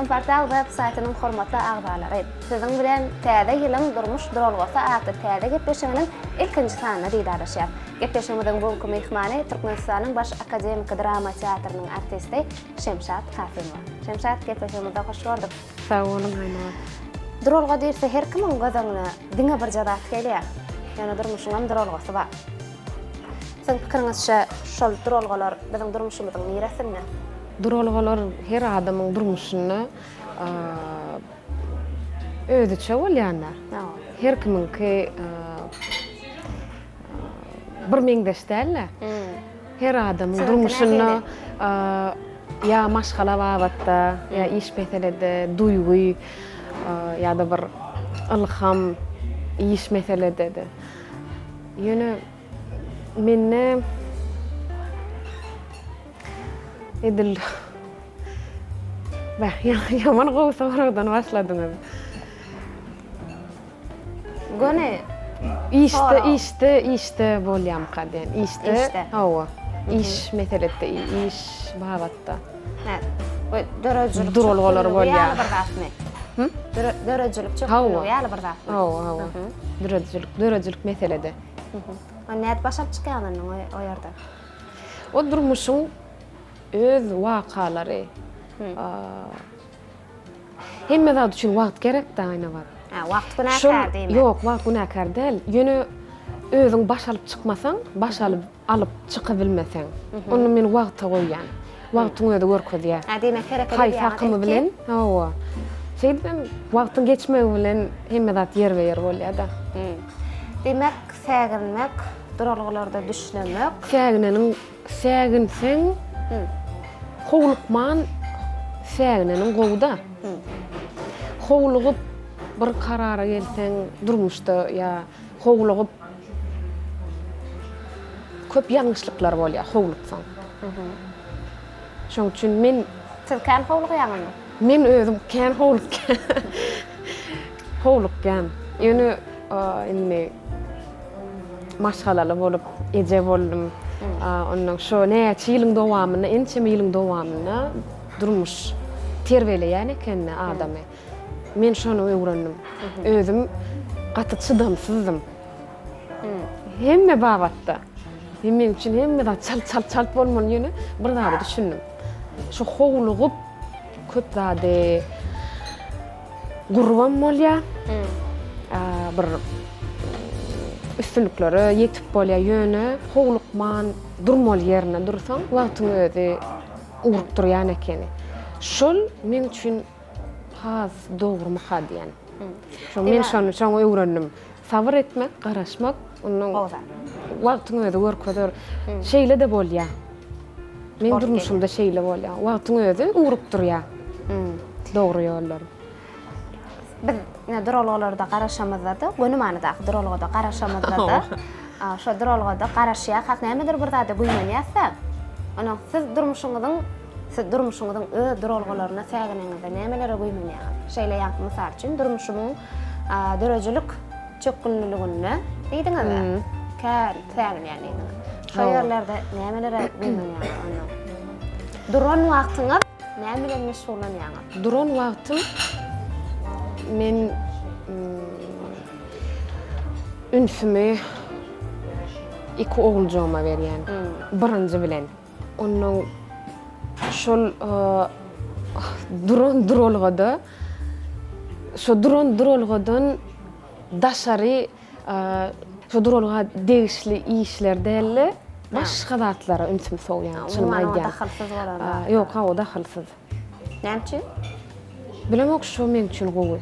Komfortal websaytynyň hormatly agdalary. Siziň bilen täze ýylyň durmuş duralgasy agty täze gepleşiginiň ilkinji sanyna diýdarlaşýar. Gepleşigimiziň bugünkü mehmany Türkmenistanyň baş akademik drama teatrynyň artisti Şemşat Kafimow. Şemşat, gepleşigimizde hoş gördük. Sağ olun, Ayna. Duralga diýse her kimiň gözeňine diňe bir jadat gelýär. Ýani durmuşyňam duralgasy bar. Siň pikiriňizçe şol duralgalar biziň durmuşymyzyň miresini? Duralgalar her adamyň durmuşyny özüçe bolýanlar. Her kiminki bir meňdeş däller. Her adamyň durmuşyny ya maşgala wagtda, ya iş meselede, duýgy, ya da bir ilham iş meselede. Ýöne menne edil bäh ýaman gowsa garadan başladyňyz. Gone İşte bolýam kadän. İşte. Hawa. İş meselede, iş wagtda. Ha. Dörejlik duralgalar bolýar. Dörejlik çok Hawa. ýaly bir zat. Hawa. Dörejlik meselede. Näet başap çykýanyň o ýerde? O durmuşyň öz wakalary. Hemme zat üçin wagt gerek de aýna bar. Ha, wagt günäkär diýme. Ýok, wagt günäkär däl. Ýöne özüň baş alyp çykmasaň, baş alyp çykabilmeseň, onu men wagta goýýan. Wagtyň öňde görkezýär. Ha, demek hereket Haýy takymı bilen, hawa. Şeýdem wagtyň geçmegi bilen hemme zat yer we yer bolýar da. Demek säginmek, duralgalarda düşlemek. Säginseň, howlukman säginenin gowda. Howlugyp bir karara gelseň durmuşda ya howlugyp köp ýalňyşlyklar bolýar howluksaň. Şoň üçin men Siz kän howlugyňyzmy? Men özüm kän howlukkan. Ýöne indi maşgalaly bolup eje boldum. Ondan şo näçe ýylyň dowamyna, ençeme ýylyň dowamyna durmuş terbiýeleýän eken adamy. Men şonu öwrendim. Özüm gaty çydamsyzdym. Hemme bagatda. Men üçin hemme da çal bolmaly ýöne bir zady düşündim. Şu howlugyp köp zady gurban bolýar. Bir üstünliklere yetip bolýar ýöne howlukman durmaly ýerine dursaň wagtyň özi urup durýan eken. Şol men üçin has dogry maha diýen. Şo men şonu öwrendim. Sabr etmek, garaşmak, onuň wagtyň özi görkezýär. Şeýle de bolýar. Men durmuşymda şeýle bolýar. Wagtyň özi urup durýar. Dogry ýollar. Biz duralgalarda garaşamyzda da, gönümanyda duralgada garaşamyzda da, şo duralgada garaşýa hak nämedir bir zady guýmanýarsa, ona siz durmuşyňyzyň öz duralgalaryna sägineňizde nämelere guýmanýar? Şeýle ýa mysal üçin durmuşynyň dörejilik çökünlüligini diýdiňiz. Sägin ýani. Şo ýerlerde nämelere guýmanýar ona? Duran wagtyňyz näme meşgulanýar? Duran wagtym men ünsümi iki oğulcağıma berýän. Birinji bilen. Onuň şol duralgada şu duralgadan daşary şu duralga degişli işler dälle başga zatlara ünsüm soýan. Şunu daxalsyz bolar. Ýok, o daxalsyz. Näçe? Bilemok şo men üçin gowy.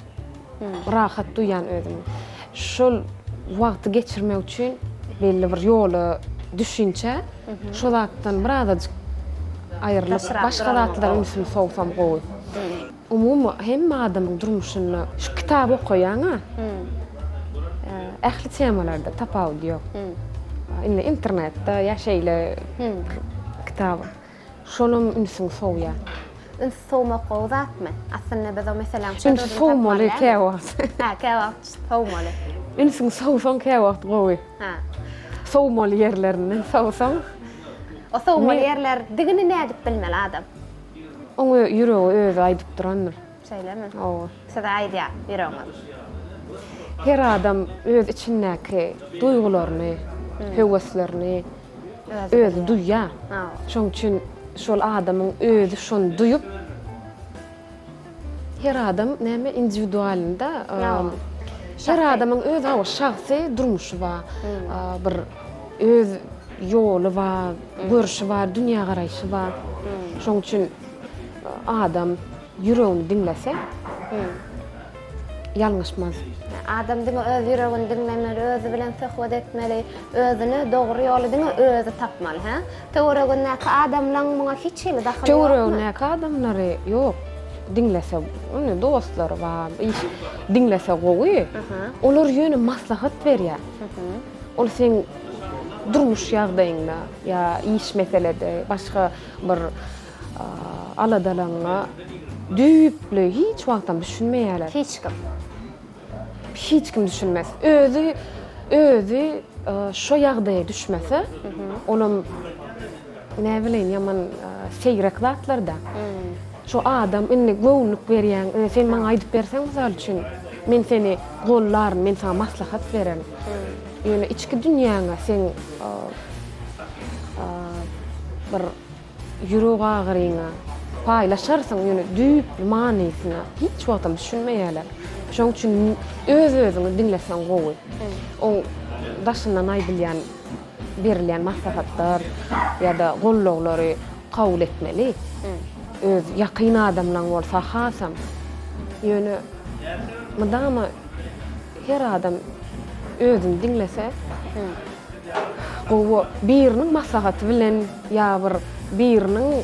Rahat duyan özüm. Şol wagty geçirmek üçin belli bir ýoly düşünçe, şol zatdan birazajyk aýrylyp başga zatlara ünsüm soňsam gowy. Umumy hemme adamyň durmuşyny şu kitap okuýan, ähli temalarda tapawdy ýok. Indi internetde ýaşaýly kitap. Şolum ünsüm soňýar. Soğumak o zatmı? Aslında biz o mesela Ünsün soğumalı käwagt. Ha, käwagt soğumalı. Ünsün soğusan käwagt gowy. Ha. Soğumalı yerlerinden soğusan. O soğumalı yerler digini nädip bilmeli adam? Onu ýüregi özü aýdyp durandyr. Söylemin. Oo. Size aydiya ýüregiňe. Her adam öz içindäki duýgularyny, höweslerini özü duýýar. Şoň üçin şol adamyň özü şonu duýup her adam näme individualynda her adamyň öz şahsy durmuşy bar. Bir öz ýoly bar, görüşi bar, dünýä garaýşy bar. Şoň üçin adam ýüregini dinlese ýalňyşmaz. Adam diňe öz ýüregini dinlemeli, özü bilen söhbet etmeli, özüni dogry ýoly diňe özü tapmaly, ha? Töweregindäki adamlaryň muňa hiç hili daxily ýok. Töweregindäki adamlary ýok. Dinlese, onu dostlary bar, dinlese gowy. Olar ýöne maslahat berýär. Ol sen durmuş ýagdaýynda ýa iş meselede başga bir aladalaňa düýüple hiç wagtdan düşünmeýärler. Hiç kim düşünmez. Özü şo ýagdaýa düşmese, olam ne bilen ýaman seýrek zatlarda. Şo adam inni göwnük berýän, sen maňa aýdyp berseň misal üçin, men seni gollaryn, men sana maslahat berem. Ýöne içki dünýäňe sen bir ýüreg agyryňa paýlaşarsaň, ýöne düýüp manysyna hiç wagtdan düşünmeýärler. Şoň üçin öz-özüňi dinlesen gowy. O daşyndan aýdylýan, berilýän maslahatlar ýa-da gollaglary kabul etmeli. Öz ýakyn adamlaryň bolsa hasam. Ýöne madama her adam özüni dinlese, gowy biriniň maslahaty bilen ýa biriniň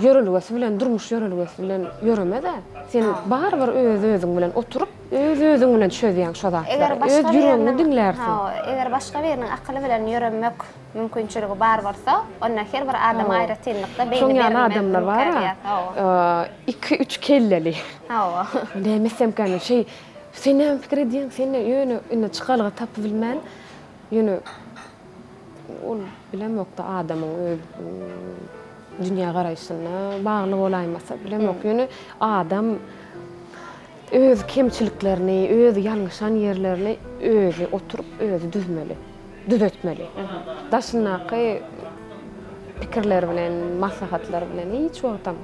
ýörelgesi bilen, durmuş ýörelgesi bilen ýöremede. Sen barbyr öz-özüň bilen oturup, öz-özüň bilen çözýän şo zatlar. Öz ýüregiňi dinlersin. Eger başga biriniň akyly bilen ýöremek mümkinçiligi bar bolsa, onda her bir adam aýra tinlikde beýle berýän adamlar bar. 2-3 kelleli. Demesem kan şey, sen näme pikir edýän, sen ýöne ine çykalyga tapy bilmän. Ýöne ol bilemokda adamyň öz dünýä garaýşyna bagly bolaýmasa bilemok. Ýöne adam öz kemçiliklerini, öz ýalňyşan ýerlerini özü oturup özü düzetmeli. Daşynaky pikirler bilen, maslahatlar bilen hiç wagtdan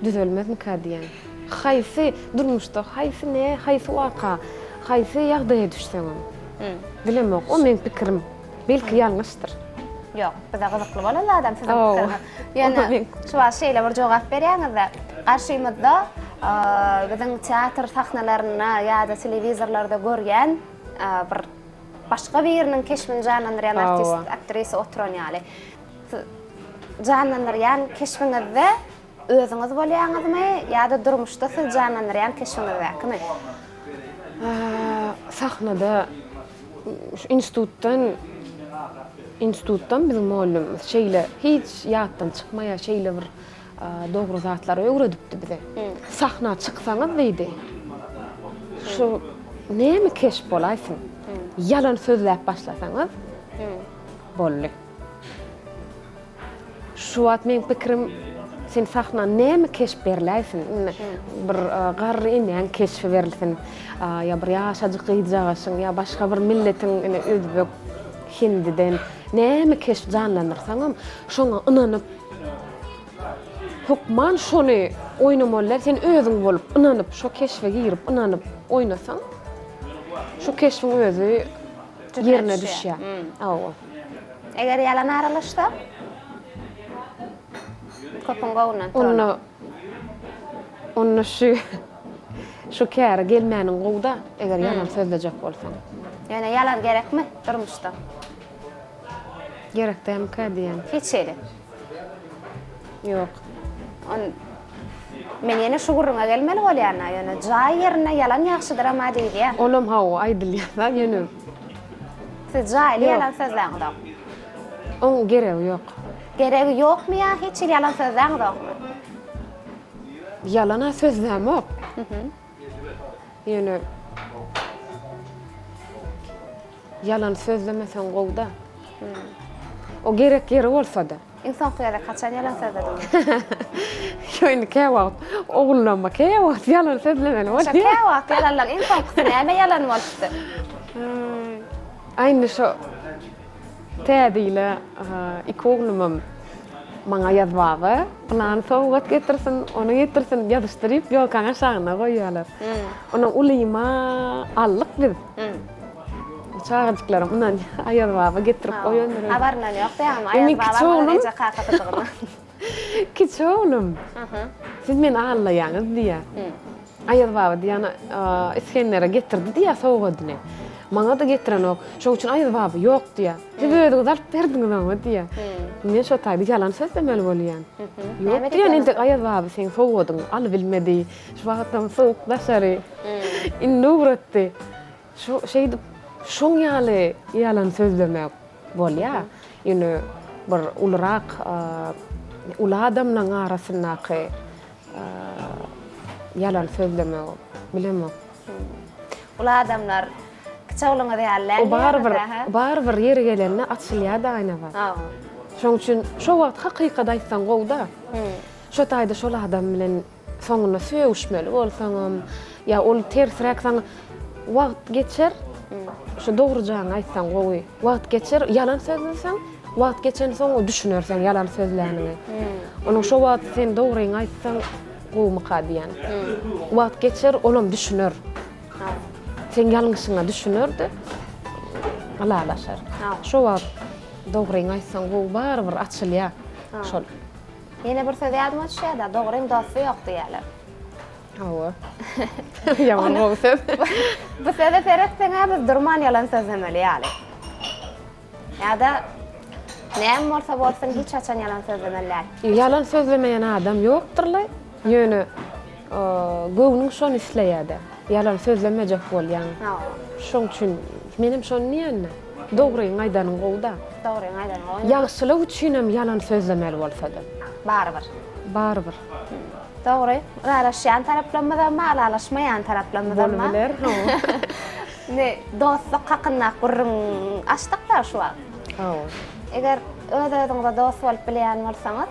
düzelmezmi diýen. Haýsy durmuşda, haýsy ne, haýsy waka, haýsy ýagdaýa düşseň, bilemok. O men pikirim. Belki ýalňyşdyr. Yok, bize gyzykly bolýar adam sizin pikiriniz. Ýöne şu şeýle bir jogap berýäňizde, garşymyzda biziň teatr sahnalaryna ýa-da telewizorlarda görýän bir başga biriniň keşfini janlandyrýan artist, aktrisa oturan ýaly. Janlandyrýan keşfiňizde özüňiz bolýaňyzmy ýa-da durmuşda siz janlandyrýan keşfiňiz bäkmi? Sahnada institutdan bizim muallim şeýle hiç ýatdan çykmaýa şeýle bir dogry zatlary öwredipdi bize. Sahna çyksaňyz diýdi. Şu näme keşf bolaýsyn? Yalan sözläp başlasaňyz bolly. Şu wagt men pikirim, sen sahna näme keşf berläýsin? Bir garry inen keşf berilsin. Ya bir ýaşajyk gyýjagyşyň, ya başga bir milletiň özbek, hindiden näme keşf janlandyrsaňam, şoňa ynanyp hukman şonu oýnamalar, sen özüň bolup ynanyp şo keşfe girip ynanyp oýnasaň, şu keşfiň özü ýerine düşýär. Eger yalan aralaşsa, köpüň gowundan onu şu kär gelmäniň gowda eger yalan sözlejek bolsaň. Ýöne yalan gerekmi durmuşda? Gerek dämkä diýen. Hiç şeýle. Ýok. Men ýene şu gurrunga gelmeli bolýarna, ýöne jaý ýerine yalan ýagşydyr ama diýdi. Olam aýdylýar ýöne. Siz jaýly yalan sözläňizde. Oň geregi ýok. Geregi ýokmy ýa hiç yalan sözläňizde? Yalana sözlämok. Ýöne yalan sözlemeseň gowda. O gerek bolsa da. İnsan kıyada kaçan yalan sözledin. Şöyle kevat. Oğlum bak kevat yalan sözlemeli var. Kevat yalan insan kısmı yalan oldu. Aynı şu tädiyle iki oğlumum bana yazmağı. Plan soğuk getirsin, onu getirsin yazıştırıp yolkan aşağına koyuyorlar. Onun uluyma allık biz. Çağırdıklarım ondan yazmağı getirip koyuyorlar. Haberler yok ya ama yazmağı nece kakatığını. Küçük oğlum. Siz beni ağlayanız diye. Ayazbağı diye İskender'e getirdi diye soğudunu. Bana da getiren o. Şu için ayazbağı yok diye. Siz öyle zarf verdiniz ama diye. Ne şu taydı yalan söylemeli oluyan. Yok diye ne ayazbağı sen soğudun. Al bilmedi. Şu vakitten soğuk dışarı. İnne uğrattı. Şu şeydi şun yalan söylemek oluyor. Yani bir ularak ula adamla arasındaki yalan söylemek bilemem. Ula adamlar kıçağılığına değerler. O barbar yeri gelenine açılıyor da aynı var. Şoň üçin şo wagt hakykada aýtsaň gowda. Şo taýda şol adam bilen soňuna söýüşmeli bolsaň, ya ol tersirek wagt geçer. Şu dogry jagyny aýtsaň gowy. Wagt geçer, yalan sözleseň, wagt geçen soň düşünerseň yalan sözlerini. Onuň şo wagt sen dogryny aýtsaň gowmy kadiýan. Wagt geçer, olam düşüner. Sen ýalňyşyňa düşünerdi. Alalaşar. Şo wagt dogryny aýtsaň gowy barbyr açylýar. Şol. Ýene bir söz ýadyma düşýär-de, dogryň dosty ýok diýerler. Hawa. Yaman gowy söz. Bu sözde feretsene biz durman yalan sözlemeli ýaly. Ýa-da näme bolsa bolsun hiç açan yalan sözlemelär. Yalan sözlemeyen adam ýokdurlar. Ýöne gowunyň şonu isleýärdi. Yalan sözlemejek bolýan. Şoň üçin menim şonu niýenne? Dogryny aýdanyň gowda. Dogryny aýdanyň gowda. Ýagşylyk üçin hem yalan sözlemeli bolsa-da. Barbyr. Barbyr. Dogry. Araşýan taraplanmadan ma, araşmaýan taraplanmadan ma. Bolabilir. Ne dostluk hakynda gurrun açdyklar şu wagt. Hawa. Eger öz-özüňize dost bolup bilýän bolsaňyz,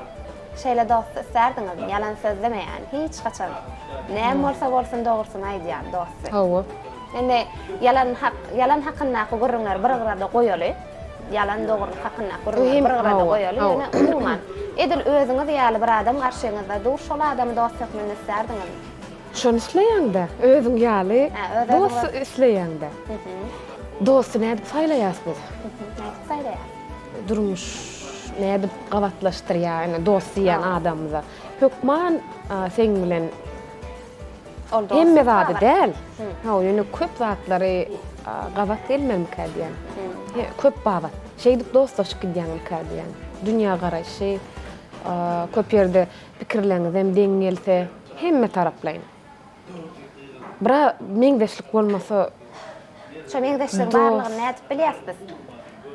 şeýle dost islerdiňiz, yalan sözlemeýän, hiç gaçan. Näme bolsa bolsun dogrusyny aýdýan dost. Hawa. Ende yalan hakynda gurrunlar bir-birine goýaly. Yalan dogry hakynda gurrunlar bir-birine goýaly. Ýöne umuman edil özüňiz ýaly bir adam garşyňyzda dur şol adamy dost etmeni islerdiňiz. Şonu isleýäňde, özüň ýaly dost isleýäňde. Dost näde saýlaýasy? Näde saýlaýar? Durmuş näde gawatlaşdyrýar, ýani dost diýen adamyza. Hökman sen bilen hemme zady däl. Ýöne köp zatlary gawat gelmem kadiýan. Köp babat. Şeýdik dostlaşyk diýen kadiýan. Dünýä garaşy, köp ýerde pikirleriniz hem deň gelse, hemme taraplaýyn. Bira meňdeşlik bolmasa, şo meňdeşlik barlygyny näde bilýärsiz?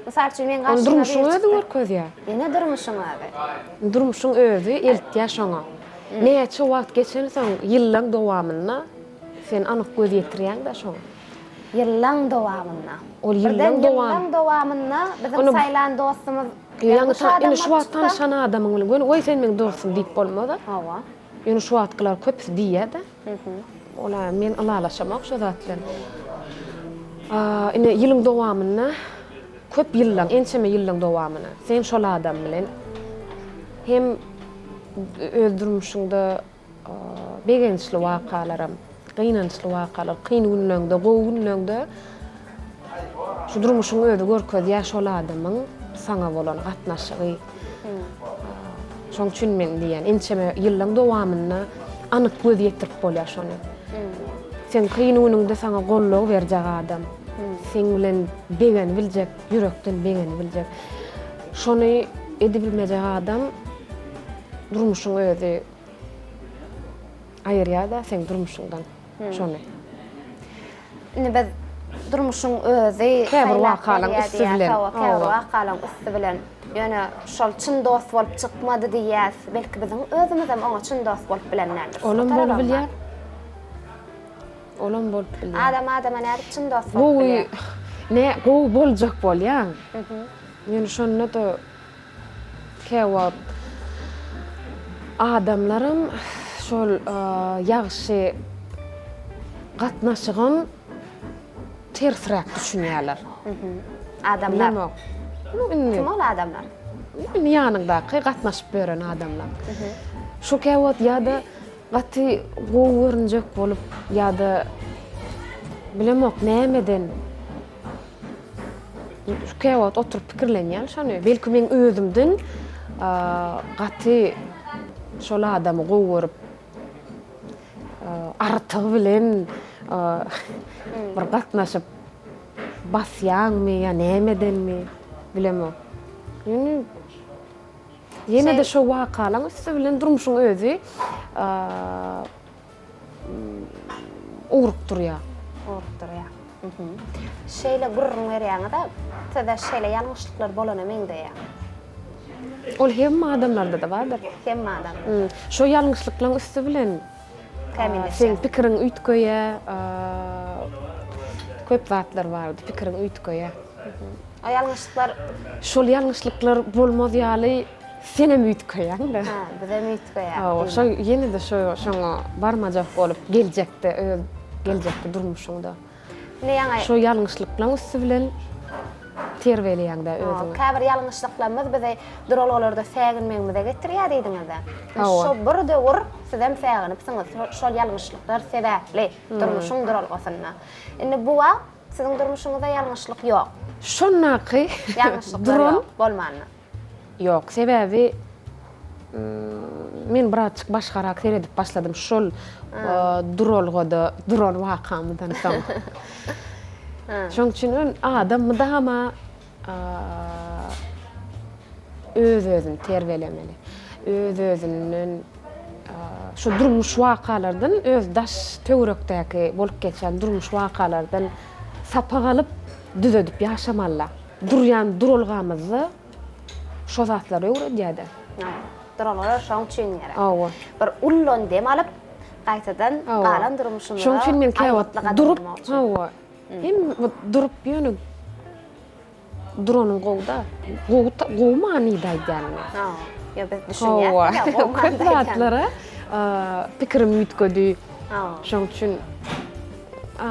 Mysal üçin men garşyma durmuşyň özü görkezýär. Ýene durmuşyň özü. Durmuşyň özü eltýär şoňa. Näçe wagt geçensoň ýyllaň dowamynda sen anyk göz ýetirýäň da şoňa. Ýyllaň dowamynda. Ol ýyllaň dowamynda bizim saýlan dostumyz ýa-da şu wagt tanışan adamyň bilen "Oý sen meň dostum" diýip bolmady. Hawa. Ýöne şu wagtlar köpsi diýär-de. Ola men alalaşamak şu zat bilen. Ine ýylyň dowamynda köp ýyllaň, ençeme ýyllaň dowamyna sen şol adam bilen hem öldürmüşüňde begençli wakalarym, gynançly wakalar, kyn günlerde, gowy günlerde şu durmuşyň özü görkezýär şol adamyň saňa bolan gatnaşygy. Şoň üçin men diýen, ençeme ýyllaň dowamyna anyk göz ýetirip bolýar şonu. Sen kyn günüňde saňa golluk berjek adam. Sen bilen begen biljek, ýürekden begen biljek. Şonu edebilmejek adam durmuşyň özü aýyrýar da sen durmuşyňdan şonu. Ine biz durmuşyň özü käbir wakalaň üstü bilen, käbir wakalaň üstü bilen ýöne şol çyn dost bolup çykmady diýäs, belki biziň özümiz hem oňa çyn dost bolup bilenlerdir. Olam bolup bilýär. Olam bolup bilýär. Adam näde çyn dost bolup bilýär. Ne gowy boljak bolýar. Ýöne şonu da käwap Adamlarım şol ýagşy gatnaşygym tersirek düşünýärler. Adamlar. Kim ol adamlar? Ýanyndaky gatnaşyp beren adamlar. Şu käwat ýa-da gaty gowy görünjek bolup ýa-da bilemok nämeden şu käwat oturup pikirlenýär şonu. Belki men özümden gaty şol adamy gowy görüp artygy bilen bir gatnaşyp basýanmy ýa nämedenmi bilemok. Ýene de şo wakalaň üstü bilen durmuşyň özü urup durýar. Şeýle gurrun berýäňde täze şeýle ýalňyşlyklar bolany meňde. Ol hem adamlarda da bardyr. Hem adam. Şo ýalňyşlyklaryň üstü bilen sen pikiriň üýtgeýe köp zatlar bardy, pikiriň üýtgeýe. O ýalňyşlyklar şol ýalňyşlyklar bolmaz ýaly senem üýtgeýäň-de. Bizem üýtgeýär. Şo ýene de şoňa barmajak bolup geljekde durmuşyňda. Şo ýalňyşlyklaryň üstü bilen terbiýeleýäňde özüňi. Käbir ýalňyşlyklarymyz bize durallarda säginmegimize getirýär diýdiňizde. Şo bir döwür sizem säginipsiňiz. Şol ýalňyşlyklar sebäpli durmuşyň duralgasyna. Indi bu wagt siziň durmuşyňyzda ýalňyşlyk ýok. Şonnaky ýalňyşlyklar bolmany. Ýok, sebäbi men birazçyk başgarak seredip başladym şol dural wakamydan soň. Şoň üçin adam dama öz-özüni terbiýelemeli. Öz-özünün şu durmuş wakalardan öz daş töwerekdäki bolup geçen durmuş wakalardan sapa galyp düzedip ýaşamaly. Duralgamyzy şo zatlara öwredýärdi. Durallar şoň üçin ýere. Bir ullon dem alyp gaýtadan galan durmuşymy. Şoň üçin men käwat durup, hem durup ýöne duranyň gowda. Gowy manyda ýani. Ya biz düşünýär. Köp zatlara pikirim üýtgedi. Şoň üçin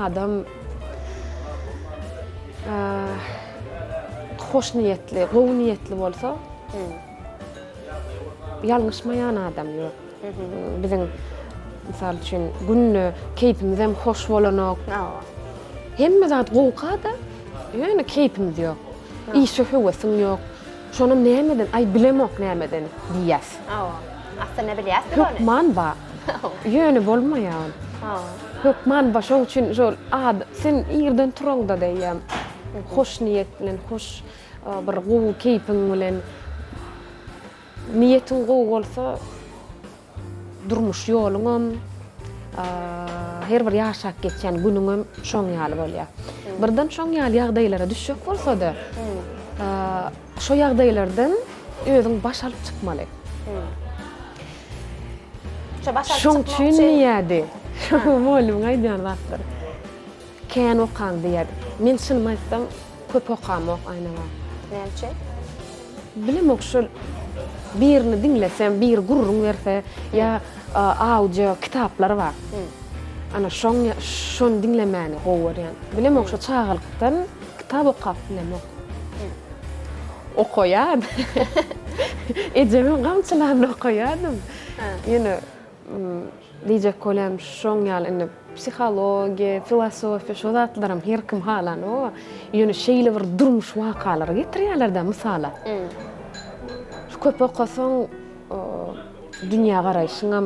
adam hoş niyetli, gowy niyetli bolsa ýalňyşmaýan adam ýok. Biziň misal üçin günne keypimiz hem hoş bolanok. Hemme zat gowkada ýöne keypimiz ýok. Işe höwesiň ýok. Şonum nämeden, ay bilemok nämeden diýäs. Aslında bilýärsiz ony. Hukman ba. Ýöne bolmaýan. Hukman ba şoň üçin şol sen ýerden turanda diýýär. Hoş niyet bilen, hoş bir gowy keypiň bilen niyetiň gowy bolsa durmuş ýoluňam her bir ýaşap geçen günüňem şoň ýaly bolýar. Birden şoň ýaly ýagdaýlara düşjek bolsa-da şo ýagdaýlardan özüň baş alyp çykmaly. Şoň üçin niýädi? Molum aýdýan wagtlar. Kän okaň diýär. Men şunu aýtsam köp okamok aýnaga. Näçe? Bilemok şol birini dinlesem, bir gurrun berse ýa audio kitaplar bar. Ana şon dinlemäni gowy. Bilemok şo çağalykdan kitap okap bilemok. Okoýan. Ejemem gamçylarny okoýadym. Ýene diýjek kolam şoň ýaly indi psihologiýa, filosofiýa şo zatlaram her kim halan o. Ýene şeýle bir durmuş wakalary getirýärler-de mysala. Köp okasaň dünýä garaýşyňam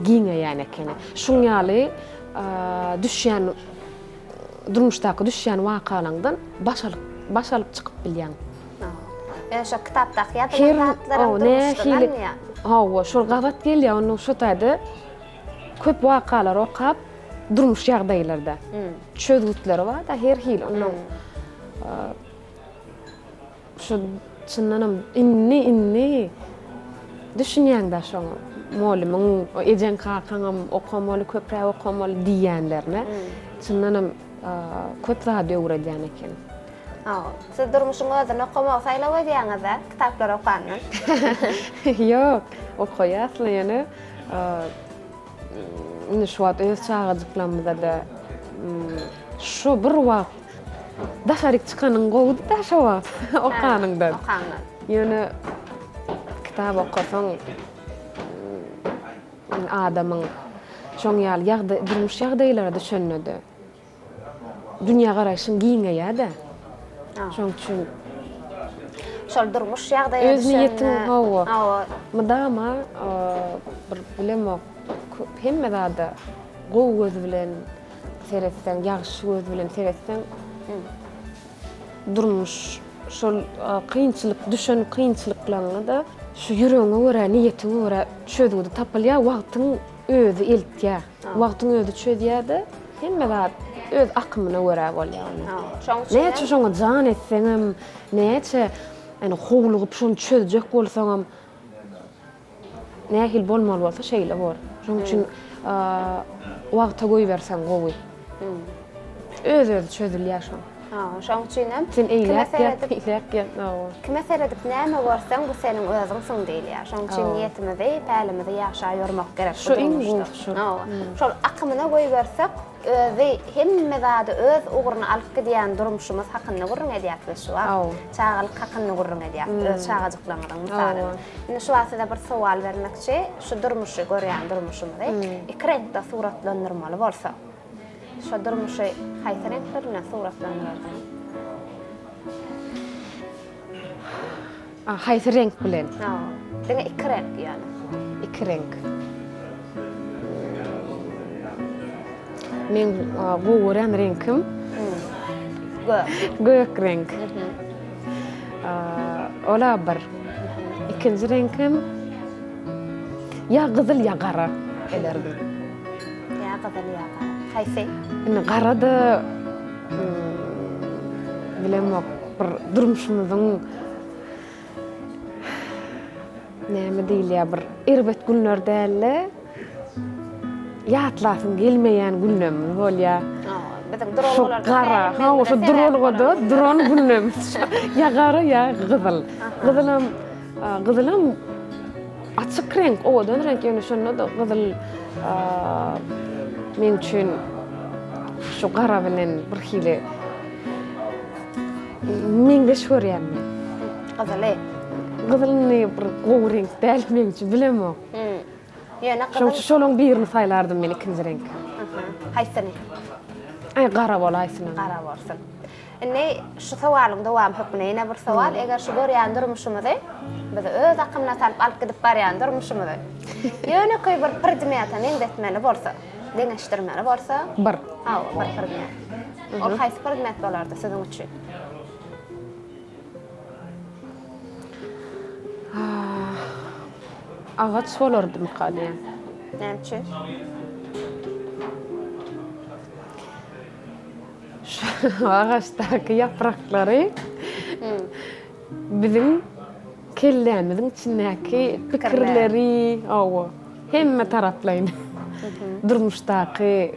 giňeýän ekeni. Şoň ýaly düşýän durmuşdaky düşýän wakalaňdan baş alyp çykyp bilýän. Şo kitapdaky ýa-da şol gawat gelýär, onu şo taýda köp wakalar okap durmuş ýagdaýlarda. Çözgütleri bar da her hil onu şo çyndanam inni düşünýäňde şoňa molumyň ejen kakaňam okamaly, köprä okamaly diýenlerine çyndanam köp zat öwredýän eken. Siz durmuşyňyzda okama saýlap edýäňizde kitaplar okanyň. Ýok, okuýasly ýene indi şu wagt öz çağajyklarymyzda da şu bir wagt daşaryk çykanyň gowudy da şu wagt okanyňdan. Okanyňdan. Ýöne kitap okasaň adamyň şoň ýaly durmuş ýagdaýlara düşenmedi. Dünýä garaşyň giňeýär-de. Şoň üçin Şol durmuş ýagdaýa öz niýetiň hawa. Hawa. Mydama bir bilemok hemme zada gowy göz bilen seretsen, ýagşy göz bilen seretsen durmuş şol kynçylyk düşen kynçylyklaryny da şu ýüregiňe görä, niýetine görä çözgüdi tapylýar, wagtyň özü eltýär. Wagtyň özü çözýär-de hemme zat öz akymyna görä bolýar. Näçe şoňa jan etseňem, näçe ene howlugyp şonu çözjek bolsaňam nähil bolmaly bolsa şeýle bor. Şoň üçin wagta goýbersen gowy. Öz çözülýär şoň. Şoň üçinem Sen eýlek kime seredip näme görseň bu seniň özüňsiň diýilýär. Şoň üçin niýetimizi, päälimizi ýaşa ýormak gerek. Şu iň şol akymyna goýbersek, özü hemme zady öz uguryny alyp gidýän durmuşymyz hakynda gurrun edýär şu wagt. Çağalyk hakynda gurrun edýär. Öz çağajyklaryň misaly. Indi şu wagtda bir sowal bermekçi, şu durmuşy görýän durmuşymyzy iki renkde suratlandyrmaly bolsa. Şu durmuşy haýsy renklerine suratlandyrardy? Haýsy renk bilen? Diňe iki renk ýani. İki renk. Men gowy renkim gök renk. Ola bir. İkinji renkim ya gyzyl ya gara ederdim. Ya gyzyl ya gara. Haýsy? Indi gara da bilemok bir durmuşymyzyň näme diýilýär bir erbet günler dälle ýatlasyň gelmeýän günnem bolýar. Bizim durolgolar gara, şu durolgoda duran günnem. Ya gara ya gyzyl. Gyzylym açyk renk, odan renk ýöne şonda da gyzyl men üçin şu gara bilen bir hili meňde şörýär. Gyzyly. Gyzylyny bir gowy renk däl men üçin bilemok. Ýöne gyzyl. Şolaň birini saýlardım men ikinji renk. Haýsyny? Gara bolaýsyn. Gara bolsun. Indi şu sowalyň dowam hökmüne ýene bir sowal, eger şu görýän durmuşymyzy biz öz akymyna salyp alyp gidip barýan durmuşymyzy ýöne köý bir predmeta meňdetmeli bolsa, deňeşdirmeli bolsa, bir predmet. Ol haýsy predmet bolardy siziň üçin? Ağaç bolardy mykadýan. Näme üçin? Ağaçdaky yapraklary bizim kellämiziň içindäki pikirleri, hemme taraplaýyn. Durmuşdaky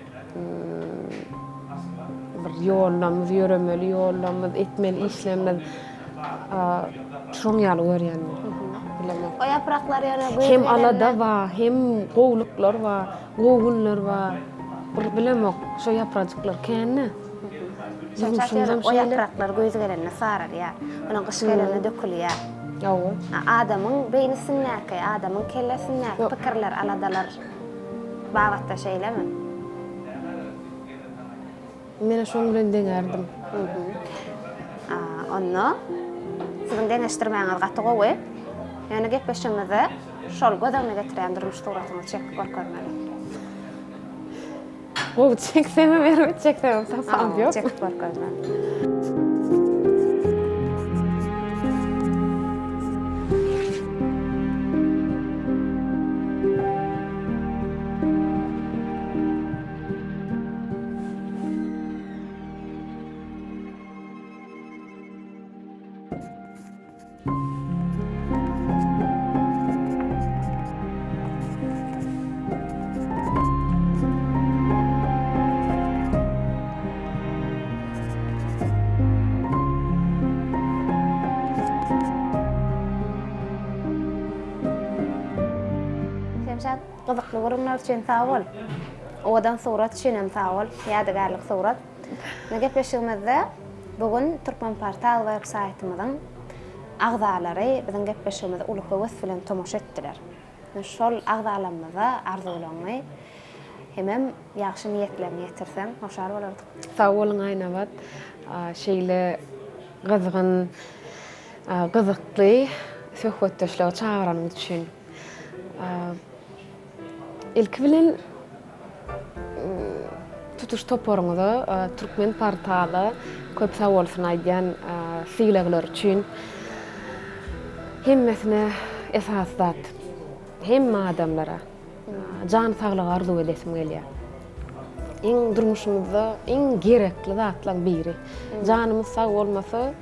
bir ýollamyz, ýöremeli ýollamyz, etmeli işlemler şoň ýaly görýändir. O yapraklar ýöne Hem alada var, hem gowluklar var, gowunlar var. Bir bilemok, şo yaprajyklar känni. O yapraklar göz gelene sararýar. Onuň gyş gelene dökülýär. Adamyň beýnisinäki, adamyň kellesinäki pikirler, aladalar bagatda şeýlemi? Men şoň bilen deňärdim. Onu siziň deňeşdirmäňiz gaty gowy. Ýöne gepleşiňizi şol gözeňe getirýän durmuş suratyny çekip görmeli. O çekseme verip çekseme tapam ýok. Çekip görmeli. gızykly görünler üçin sağ bol. Odan surat üçin sağ bol. Ýadygarlyk surat. Gepeşigimizde bugün Türkmen Portal websaytymyzyň agzalary biziň gepeşigimizi uly höwes bilen tomoşa etdiler. Şol agzalarymyza arzulanyny hemem ýaxşy niýetlerni ýetirsen, hoşar bolardyk. Sağ bolun aýna bat. Şeýle gyzgyn, gyzykly söhbetdeşler çağıranyň üçin. İlk bilen tutuş toporuňyzy Türkmen Portaly köp sağ bolsun aýdýan syýlegler üçin hemmesine esas zat. Hemme adamlara jan saglygy arzu edesim gelýär. Iň durmuşymyzda iň gerekli zatlaryň biri. Janymyz sag bolmasa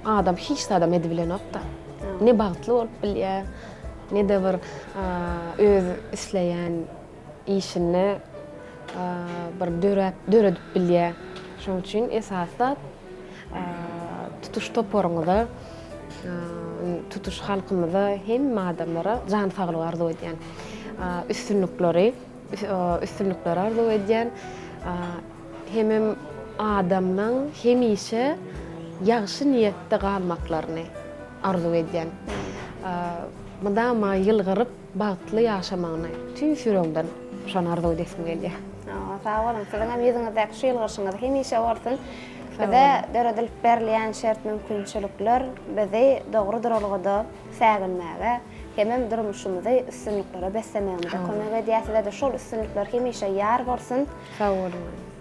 adam hiç adam edibilenok da. Ne bagtly bolup bilýär, ne de bir öz isleýän işini bir döredip bilýär. Şoň üçin esas zat tutuş toporuňyzy tutuş halkymyza hemme adamlara jan saglygy arzu edýän üstünlükleri arzu edýän hemem adamyň hemişe ýaxşy niýetde galmaklaryny arzu edýän. Mydama ýylgyryp bagtly ýaşamagyny tüýsürüňden şonu arzu edesim gelýär. Sağ olun. Sizin hem ýüzüňizde şeýlgyşyňyz hemişe bolsun. Bize döredilip berilýän şert mümkinçilikler bizi dogry duralgyda sägilmäge, hemem durmuşymyzy üstünliklere beslemäge kömek edýär. De şol üstünlikler hemişe ýar bolsun. Sağ olun.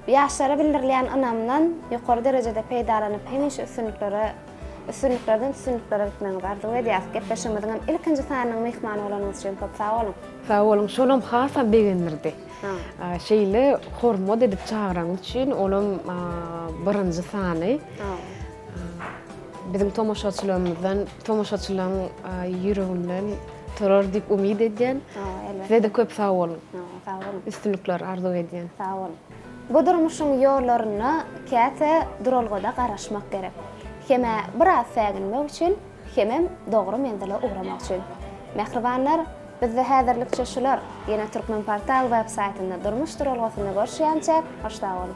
Ýaşlara bildirilýän önamdan ýokary derejede peýdalanyp hemişe üstünliklerden üstünliklere gitmäňizi arzu edýär. Gepeşigimiziň hem ilkinji sanynyň mehmany bolanyňyz üçin köp sağ olun. Sağ olun. Şolam hasam begendirdi. Şeýle hormat edip çağıran üçin olam birinji sany. Bizim tomoşaçylaryň ýüreginden turar diýip umyd edýän. Size de köp sağ olun. Sağ olun. Üstünlikler arzu edýän. Sağ olun. Bu durmuşyň ýollaryny käte duralgyda garaşmak gerek. Heme biraz säginmek üçin, hemem dogry menzile ugramak üçin. Mehribanlar, bizde häzirlikçe şular. Ýene Türkmen Portal websaytynda durmuş duralgysyny görüşýänçe, hoşça bolun.